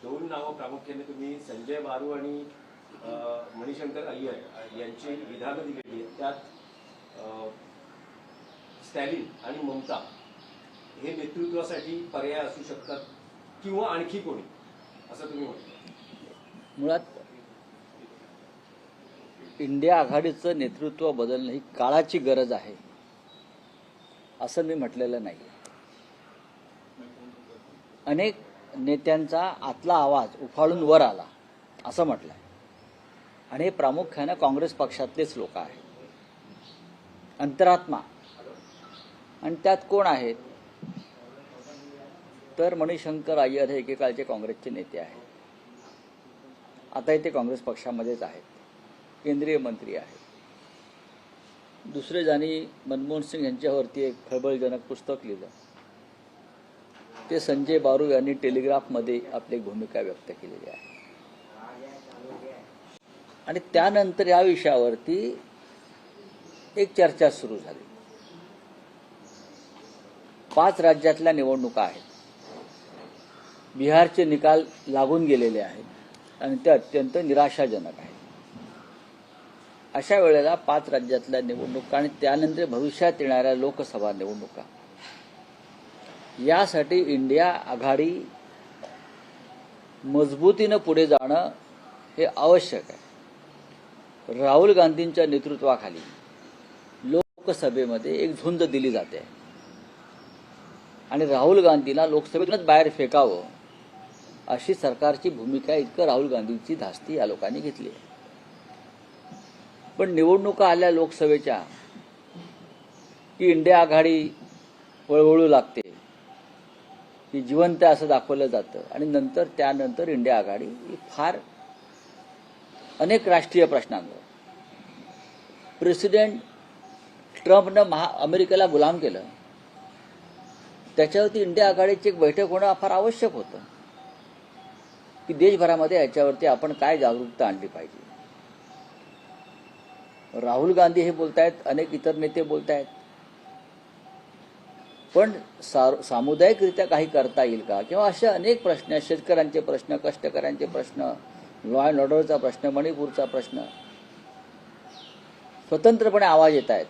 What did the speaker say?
दोन नावं प्रामुख्याने तुम्ही संजय बारू आणि मणिशंकर अय्यर यांची विधानं दिलेली आहेत. त्यात स्टॅलिन आणि ममता हे नेतृत्वासाठी पर्याय असू शकतात किंवा आणखी कोणी, असं तुम्ही म्हटलं. मुळात इंडिया आघाडीचं नेतृत्व बदलणं ही काळाची गरज आहे असं मी म्हटलेलं नाही. अनेक नेत्यांचा आतला आवाज उफाळून वर आला असं म्हटलंय आणि हे प्रामुख्यानं काँग्रेस पक्षातलेच लोक आहेत, अंतरात्मा. आणि त्यात कोण आहेत तर मणिशंकर अय्यर हे एकेकाळचे काँग्रेसचे नेते आहेत, आता ते काँग्रेस पक्षामध्येच आहेत, केंद्रीय मंत्री आहेत. दुसरे ज्यांनी मनमोहन सिंग यांच्यावरती एक खळबळजनक पुस्तक लिहिलं ते संजय बारू यांनी टेलिग्राफमध्ये आपली भूमिका व्यक्त केलेली आहे. आणि त्यानंतर या विषयावरती एक चर्चा सुरू झाली. 5 राज्यातल्या निवडणुका आहेत, बिहारचे निकाल लागून गेलेले आहेत आणि ते अत्यंत निराशाजनक आहेत. अशा वेळेला 5 राज्यातल्या निवडणुका आणि त्यानंतर भविष्यात येणाऱ्या लोकसभा निवडणुका यासाठी इंडिया आघाडी मजबूतीनं पुढे जाणं हे आवश्यक आहे. राहुल गांधींच्या नेतृत्वाखाली लोकसभेमध्ये एक झुंज दिली जाते आणि राहुल गांधीला लोकसभेतूनच बाहेर फेकावं अशी सरकारची भूमिका इतकं राहुल गांधींची धास्ती या लोकांनी घेतली आहे. पण निवडणुका आल्या लोकसभेच्या की इंडिया आघाडी वळवळू लागते, की जिवंत असं दाखवलं जातं आणि नंतर त्यानंतर इंडिया आघाडी ही फार अनेक राष्ट्रीय प्रश्नांवर प्रेसिडेंट ट्रम्पनं अमेरिकेला गुलाम केलं, त्याच्यावरती इंडिया आघाडीची एक बैठक होणं फार आवश्यक होतं की देशभरामध्ये याच्यावरती आपण काय जागरूकता आणली पाहिजे. राहुल गांधी हे बोलतायत, अनेक इतर नेते बोलतायत, पण सामुदायिकरित्या काही करता येईल का? किंवा असे अनेक प्रश्न, शेतकऱ्यांचे प्रश्न, कष्टकऱ्यांचे प्रश्न, लॉ अँड ऑर्डरचा प्रश्न, मणिपूरचा प्रश्न स्वतंत्रपणे आवाज येत आहेत.